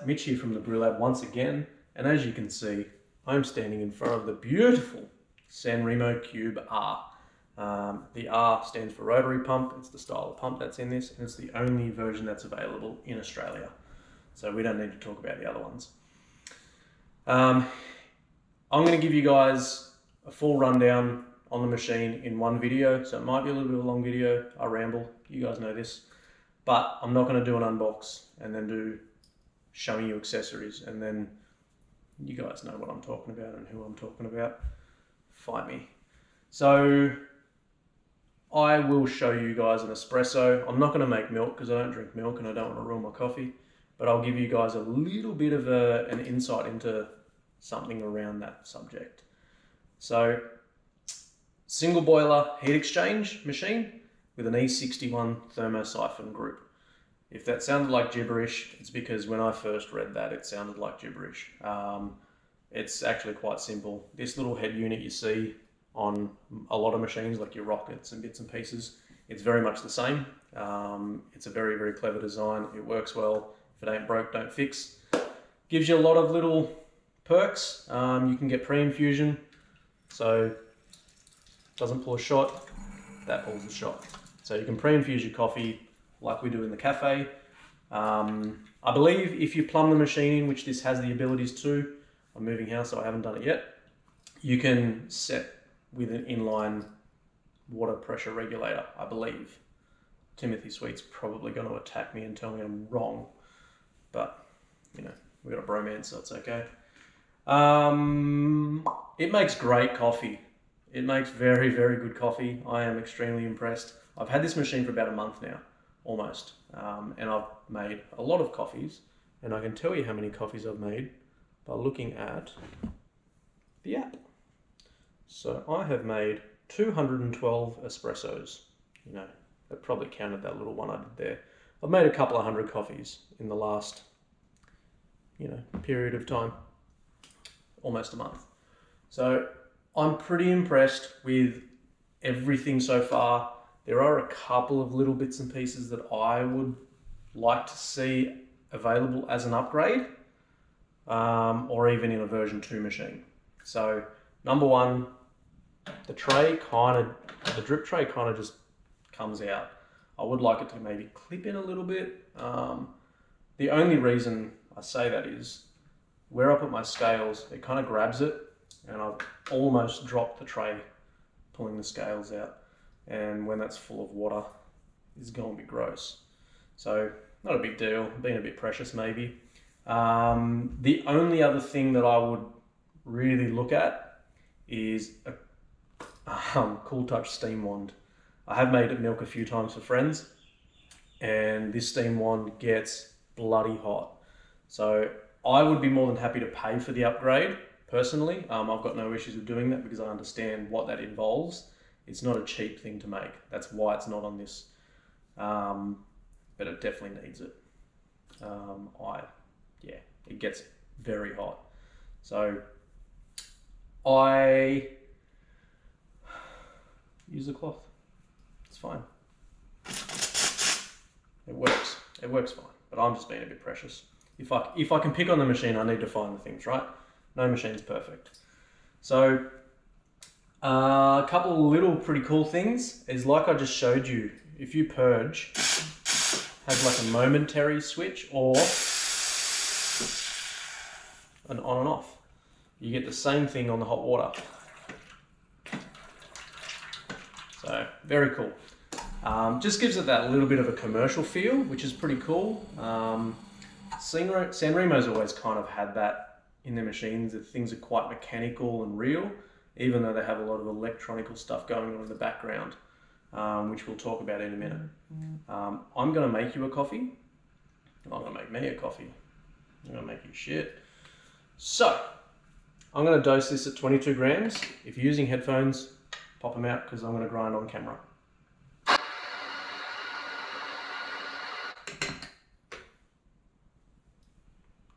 Mitch here from the Brew Lab once again, and as you can see, I'm standing in front of the beautiful Sanremo Cube R. The R stands for rotary pump. It's the style of pump that's in this, and it's the only version that's available in Australia. So we don't need to talk about the other ones. I'm going to give you guys a full rundown on the machine in one video, so it might be a little bit of a long video. I ramble, you guys know this, but I'm not going to do an unbox and then do showing you accessories, and then you guys know what I'm talking about and who I'm talking about. Fight me. So I will show you guys an espresso. I'm not going to make milk because I don't drink milk and I don't want to ruin my coffee, but I'll give you guys a little bit of an insight into something around that subject. So, single boiler heat exchange machine with an E61 thermosiphon group. If that sounded like gibberish, it's because when I first read that, it sounded like gibberish. It's actually quite simple. This little head unit you see on a lot of machines, like your rockets and bits and pieces, it's very much the same. It's a very, very clever design. It works well. If it ain't broke, don't fix. Gives you a lot of little perks. You can get pre-infusion, so doesn't pull a shot, that pulls a shot. So you can pre-infuse your coffee like we do in the cafe. I believe if you plumb the machine in, which this has the abilities to, I'm moving house so I haven't done it yet, you can set with an inline water pressure regulator, I believe. Timothy Sweet's probably going to attack me and tell me I'm wrong, but you know, we've got a bromance, so it's okay. It makes great coffee. It makes very, very good coffee. I am extremely impressed. I've had this machine for about a month now, almost, and I've made a lot of coffees, and I can tell you how many coffees I've made by looking at the app. So I have made 212 espressos. You know, I probably counted that little one I did there. I've made a couple of hundred coffees in the last, period of time, almost a month. So I'm pretty impressed with everything so far. There are a couple of little bits and pieces that I would like to see available as an upgrade, or even in a version 2 machine. So number one, the drip tray kind of just comes out. I would like it to maybe clip in a little bit. The only reason I say that is where I put my scales, it kind of grabs it, and I've almost dropped the tray pulling the scales out. And when that's full of water, it's going to be gross. So not a big deal, being a bit precious maybe. The only other thing that I would really look at is a Cool Touch steam wand. I have made milk a few times for friends, and this steam wand gets bloody hot. So I would be more than happy to pay for the upgrade personally. I've got no issues with doing that because I understand what that involves. It's not a cheap thing to make. That's why it's not on this. But it definitely needs it. It gets very hot. So I use the cloth. It's fine. It works. It works fine. But I'm just being a bit precious. If I can pick on the machine, I need to find the things, right? No machine's perfect. So a couple of little pretty cool things is, like I just showed you, if you purge, has like a momentary switch or an on and off. You get the same thing on the hot water. So very cool. Just gives it that little bit of a commercial feel, which is pretty cool. Sanremo's always kind of had that in their machines, that things are quite mechanical and real, even though they have a lot of electronical stuff going on in the background, which we'll talk about in a minute. I'm going to make you a coffee. I'm going to make me a coffee. I'm going to make you shit. So, I'm going to dose this at 22 grams. If you're using headphones, pop them out because I'm going to grind on camera.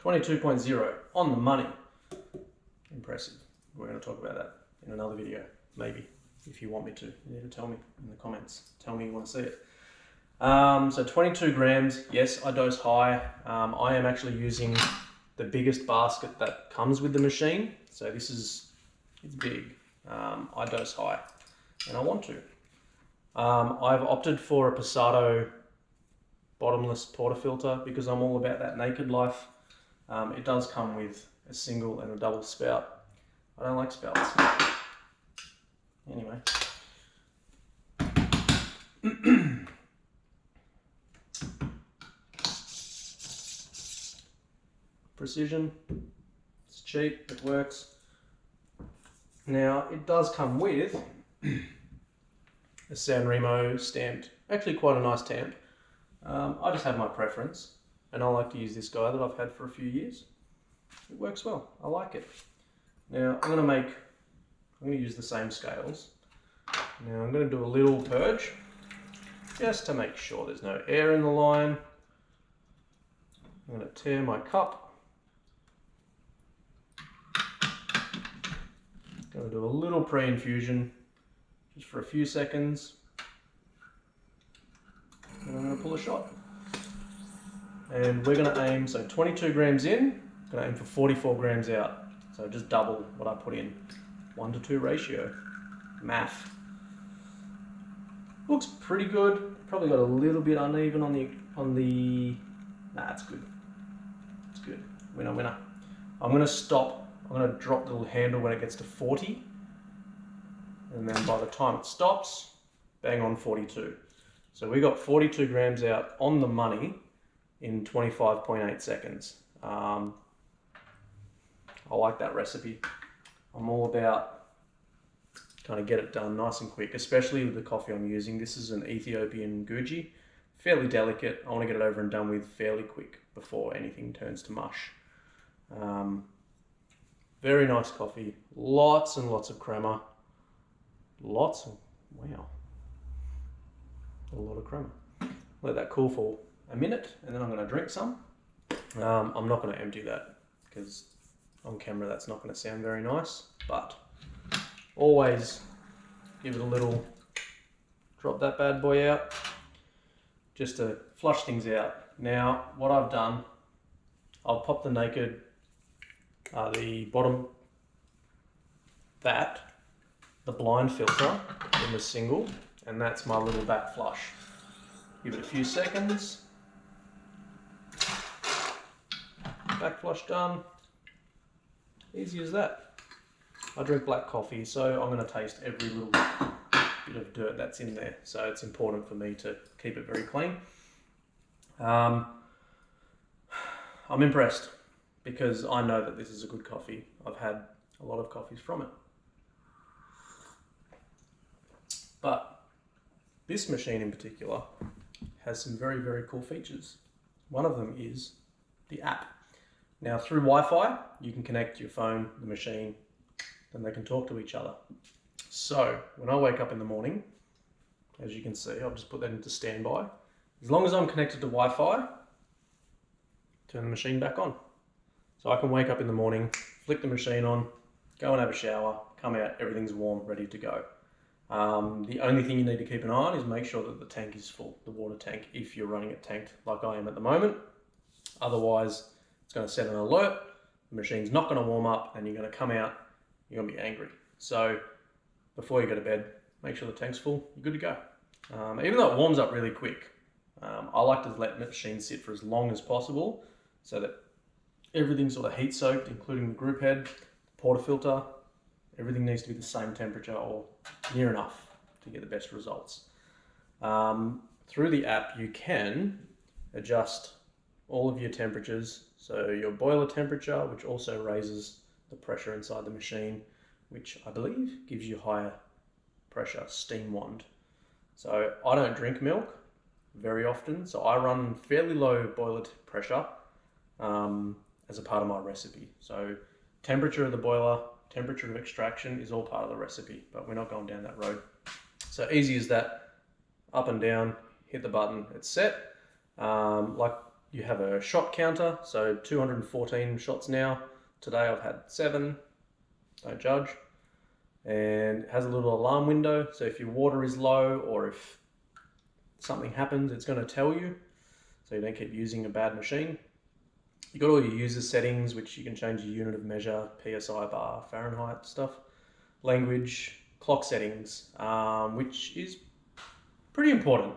.2.0 on the money. Impressive. We're going to talk about that in another video, maybe, if you want me to. You need to tell me in the comments. Tell me you want to see it. So 22 grams, yes, I dose high. I am actually using the biggest basket that comes with the machine. So it's big. I dose high, and I want to. I've opted for a Passato bottomless portafilter because I'm all about that naked life. It does come with a single and a double spout. I don't like spouts. Anyway. Precision, it's cheap, it works. Now it does come with a Sanremo stamped, actually quite a nice tamp. I just have my preference, and I like to use this guy that I've had for a few years. It works well, I like it. Now I'm going to use the same scales. Now I'm going to do a little purge, just to make sure there's no air in the line. I'm going to tear my cup. Going to do a little pre-infusion, just for a few seconds. And I'm going to pull a shot. And we're going to aim, so 22 grams in, going to aim for 44 grams out. So just double what I put in. 1:2 ratio. Math. Looks pretty good. Probably got a little bit uneven on the. Nah, it's good. It's good. Winner, winner. I'm going to stop. I'm going to drop the little handle when it gets to 40. And then by the time it stops, bang on 42. So we got 42 grams out on the money in 25.8 seconds. I like that recipe. I'm all about trying to get it done nice and quick, especially with the coffee I'm using. This is an Ethiopian Guji, fairly delicate. I want to get it over and done with fairly quick before anything turns to mush. Very nice coffee, lots and lots of crema. Wow, a lot of crema. Let that cool for a minute and then I'm going to drink some. I'm not going to empty that because on camera that's not going to sound very nice, but always give it a little, drop that bad boy out just to flush things out. Now what I've done, I'll pop the naked, the bottom, the blind filter in the single, and that's my little back flush. Give it a few seconds. Back flush done. Easy as that. I drink black coffee, so I'm going to taste every little bit of dirt that's in there. So it's important for me to keep it very clean. I'm impressed because I know that this is a good coffee. I've had a lot of coffees from it. But this machine in particular has some very, very cool features. One of them is the app. Now through Wi-Fi, you can connect your phone, the machine, then they can talk to each other. So when I wake up in the morning, as you can see, I'll just put that into standby. As long as I'm connected to Wi-Fi, turn the machine back on. So I can wake up in the morning, flick the machine on, go and have a shower, come out, everything's warm, ready to go. The only thing you need to keep an eye on is make sure that the tank is full, the water tank, if you're running it tanked like I am at the moment. Otherwise, it's going to set an alert, the machine's not going to warm up, and you're going to come out, you're going to be angry. So before you go to bed, make sure the tank's full, you're good to go. Even though it warms up really quick, I like to let the machine sit for as long as possible so that everything's sort of heat soaked, including the group head, the portafilter. Everything needs to be the same temperature or near enough to get the best results. Through the app, you can adjust all of your temperatures. So your boiler temperature, which also raises the pressure inside the machine, which I believe gives you higher pressure, steam wand. So I don't drink milk very often, so I run fairly low boiler pressure as a part of my recipe. So temperature of the boiler, temperature of extraction is all part of the recipe, but we're not going down that road. So easy as that, up and down, hit the button, it's set. Like you have a shot counter, so 214 shots now. Today I've had 7, don't judge. And it has a little alarm window, so if your water is low or if something happens, it's going to tell you, so you don't keep using a bad machine. You've got all your user settings, which you can change your unit of measure, PSI bar, Fahrenheit stuff, language, clock settings, which is pretty important.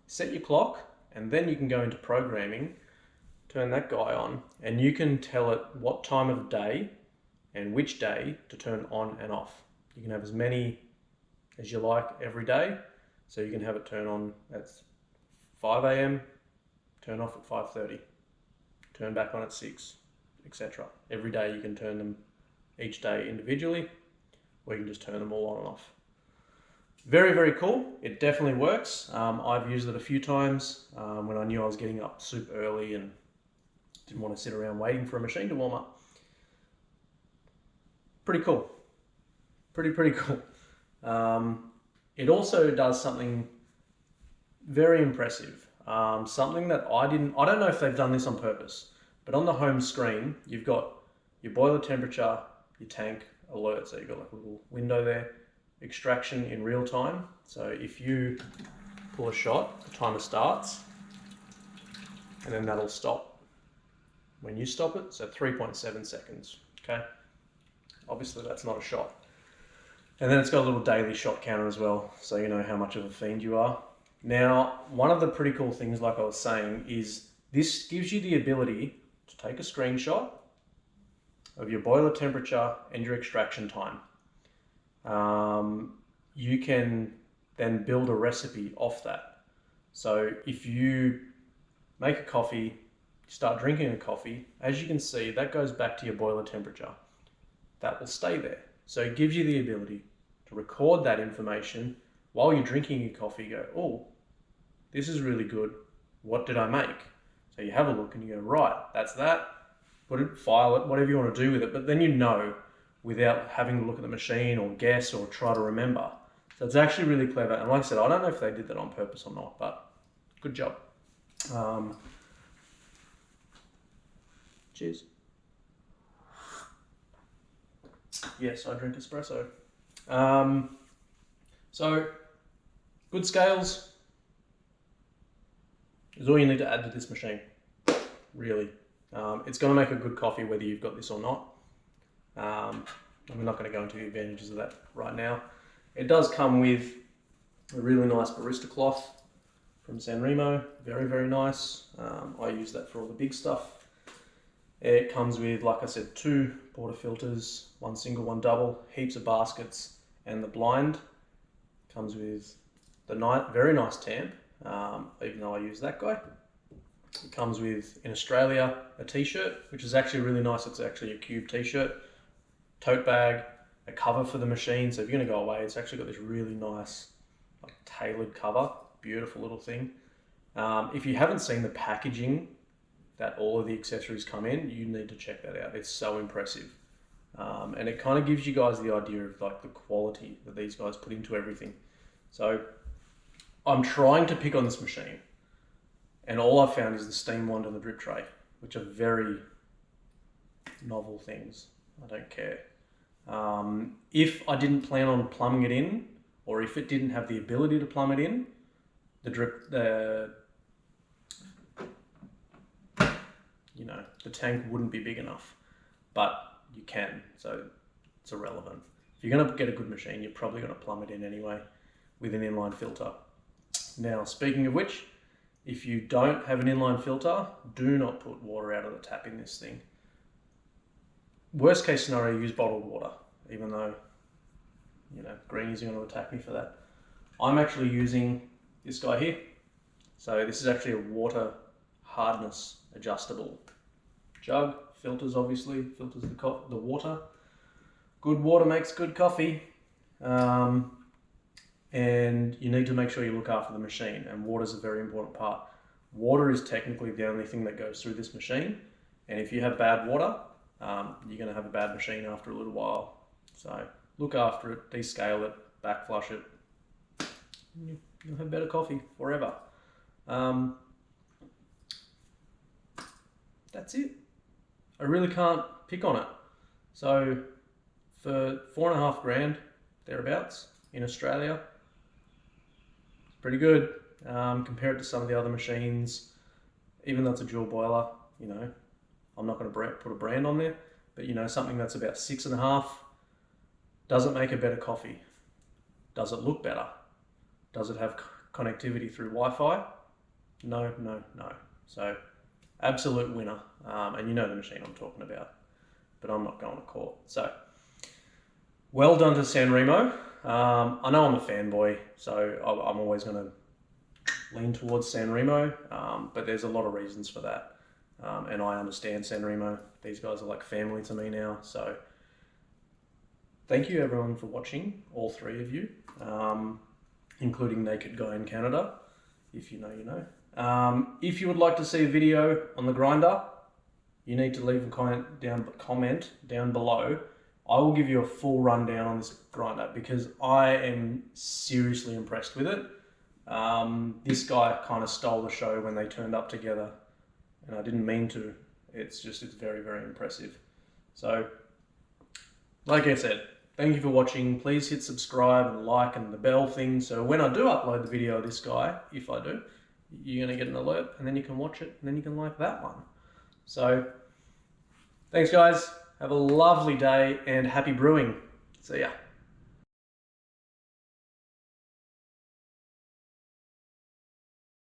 Set your clock, and then you can go into programming, turn that guy on, and you can tell it what time of day and which day to turn on and off. You can have as many as you like every day. So you can have it turn on at 5 a.m, turn off at 5:30, turn back on at 6, etc. Every day you can turn them each day individually, or you can just turn them all on and off. Very, very cool. It definitely works. I've used it a few times when I knew I was getting up super early and didn't want to sit around waiting for a machine to warm up. Pretty cool. Pretty cool. It also does something very impressive. Something that I don't know if they've done this on purpose, but on the home screen, you've got your boiler temperature, your tank alert. So you've got like a little window there, extraction in real time. So if you pull a shot, the timer starts, and then that'll stop when you stop it. So 3.7 seconds, okay? Obviously that's not a shot. And then it's got a little daily shot counter as well, so you know how much of a fiend you are. Now, one of the pretty cool things, like I was saying, is this gives you the ability to take a screenshot of your boiler temperature and your extraction time. You can then build a recipe off that. So if you make a coffee, start drinking a coffee, as you can see, that goes back to your boiler temperature. That will stay there. So it gives you the ability to record that information while you're drinking your coffee. Go, oh, this is really good. What did I make? So you have a look and you go, right, that's that. Put it, file it, whatever you want to do with it. But then you know without having to look at the machine or guess or try to remember. So it's actually really clever. And like I said, I don't know if they did that on purpose or not, but good job. Cheers. Yes, I drink espresso. So, good scales is all you need to add to this machine, really. It's going to make a good coffee whether you've got this or not. I'm not going to go into the advantages of that right now. It does come with a really nice barista cloth from Sanremo, very, very nice. I use that for all the big stuff. It comes with, like I said, 2 portafilters, 1 single, 1 double, heaps of baskets, and the blind comes with the very nice tamp, even though I use that guy. It comes with, in Australia, a t-shirt, which is actually really nice. It's actually a cube t-shirt, tote bag, a cover for the machine. So if you're going to go away, it's actually got this really nice, like, tailored cover. Beautiful little thing. If you haven't seen the packaging that all of the accessories come in, you need to check that out. It's so impressive. And it kind of gives you guys the idea of like the quality that these guys put into everything. So I'm trying to pick on this machine, and all I've found is the steam wand and the drip tray, which are very novel things. I don't care. If I didn't plan on plumbing it in, or if it didn't have the ability to plumb it in, the tank wouldn't be big enough, but you can, so it's irrelevant. If you're going to get a good machine, you're probably going to plumb it in anyway with an inline filter. Now, speaking of which, if you don't have an inline filter, do not put water out of the tap in this thing. Worst case scenario, use bottled water, even though, greenies are going to attack me for that. I'm actually using this guy here. So this is actually a water hardness adjustable jug. Filters, obviously, filters the water. Good water makes good coffee. And you need to make sure you look after the machine, and water is a very important part. Water is technically the only thing that goes through this machine, and if you have bad water, you're going to have a bad machine after a little while. So look after it, descale it, back flush it. You'll have better coffee forever. That's it. I really can't pick on it. So for $4.5 grand, thereabouts, in Australia, pretty good. Compare it to some of the other machines, even though it's a dual boiler, you know, I'm not going to put a brand on there, but you know, something that's about 6.5, does it make a better coffee? Does it look better? Does it have connectivity through Wi-Fi? No, no, no. So absolute winner. And you know the machine I'm talking about, but I'm not going to court. So well done to Sanremo. I know I'm a fanboy, so I'm always going to lean towards Sanremo, but there's a lot of reasons for that. And I understand Sanremo. These guys are like family to me now. So thank you everyone for watching, all three of you, including Naked Guy in Canada. If you know, you know. If you would like to see a video on the grinder, you need to leave a comment down below. I will give you a full rundown on this grinder because I am seriously impressed with it. This guy kind of stole the show when they turned up together, and I didn't mean to. It's very, very impressive. So, like I said, thank you for watching. Please hit subscribe and like and the bell thing, so when I do upload the video of this guy, if I do, you're going to get an alert, and then you can watch it, and then you can like that one. So, thanks guys. Have a lovely day and happy brewing. See ya.